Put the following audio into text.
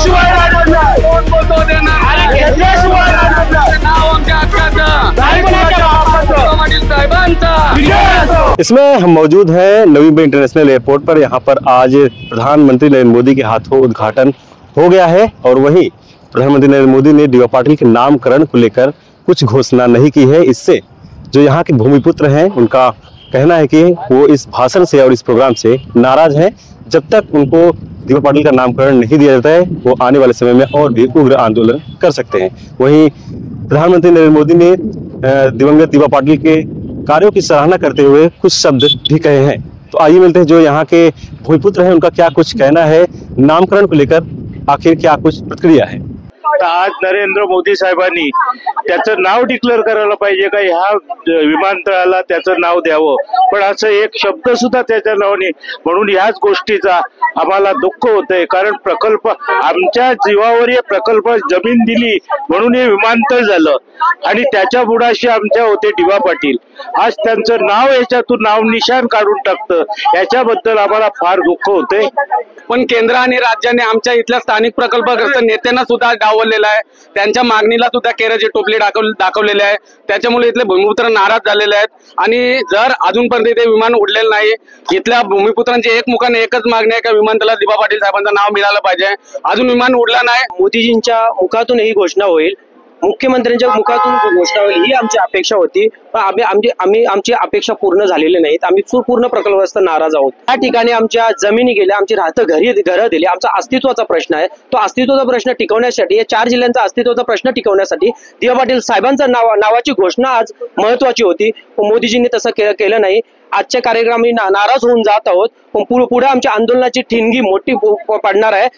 घेतल्याशिवाय राहणार नाही. कोण बोलतो देणार आणि घेतल्याशिवाय राहणार नाही. नाव आमच्या हक्काचं, पाटील साहेबांचा विजय असो. इसमें हम मौजूद हैं नवी मुंबई इंटरनेशनल एयरपोर्ट पर। यहाँ पर आज प्रधानमंत्री नरेंद्र मोदी के हाथों उद्घाटन हो गया है और वहीं प्रधानमंत्री नरेंद्र मोदी ने डी.वाई. पाटिल के नामकरण को लेकर कुछ घोषणा नहीं की है। इससे जो यहाँ के भूमिपुत्र हैं उनका कहना है कि वो इस भाषण से और इस प्रोग्राम से नाराज हैं। जब तक उनको डी.वाई. पाटिल का नामकरण नहीं दिया जाता है वो आने वाले समय में और भी उग्र आंदोलन कर सकते हैं। वहीं प्रधानमंत्री नरेंद्र मोदी ने दिवंगत डी.वाई. पाटिल के कार्यों की सराहना करते हुए कुछ शब्द भी कहे हैं। तो आइए मिलते हैं जो यहाँ के भूमिपुत्र हैं उनका क्या कुछ कहना है नामकरण को लेकर, आखिर क्या कुछ प्रतिक्रिया है। आज नरेंद्र मोदी साहेबांनी त्याचं नाव डिक्लेअर करायला पाहिजे का ह्या विमानतळाला त्याचं नाव द्यावं, पण असं एक शब्द सुद्धा त्याच्या नावाने, म्हणून ह्याच गोष्टीचा आम्हाला दुःख होतंय। कारण प्रकल्प आमच्या जीवावर हे प्रकल्प जमीन दिली म्हणून हे विमानतळ झालं आणि त्याच्या बुडाशी आमच्या होते डी.वाय. पाटील। आज त्यांचं नाव याच्यातून नाव निशाण काढून टाकतं, याच्याबद्दल आम्हाला फार दुःख होतंय। पण केंद्र आणि राज्याने आमच्या इथल्या स्थानिक प्रकल्पग्रस्त नेत्यांना सुद्धा डावललेला आहे, त्यांच्या मागणीला सुद्धा केराची टोपली दाखवलेली आहे। त्याच्यामुळे इथले भूमिपुत्र नाराज झालेले आहेत आणि जर अजूनपर्यंत ते विमान उडलेलं नाही, इथल्या भूमिपुत्रांची एकमुखाने एकच मागणी आहे की विमानतळाला डी.वाय. पाटील साहेबांचं नाव मिळालं पाहिजे। अजून विमान उडलं नाही, मोदीजींच्या मुखातून ही घोषणा होईल, मुख्यमंत्र्यांच्या मुखातून घोषणा होईल ही आमची अपेक्षा होती, पण आमची अपेक्षा पूर्ण झालेली नाहीत। आम्ही पूर्ण प्रकल्पग्रस्त नाराज आहोत। त्या ठिकाणी आमच्या जमिनी गेल्या, आमची राहतं घरं दिली, आमचा अस्तित्वाचा प्रश्न आहे। तो अस्तित्वाचा प्रश्न टिकवण्यासाठी, या 4 जिल्ह्यांचा अस्तित्वाचा प्रश्न टिकवण्यासाठी डी.वाय. पाटील साहेबांचा नावाची घोषणा आज महत्वाची होती, पण मोदीजींनी तसं केलं नाही। आजच्या कार्यक्रमाने नाराज होऊन जात आहोत, पण पुढे आमच्या आंदोलनाची ठिणगी मोठी पडणार आहे।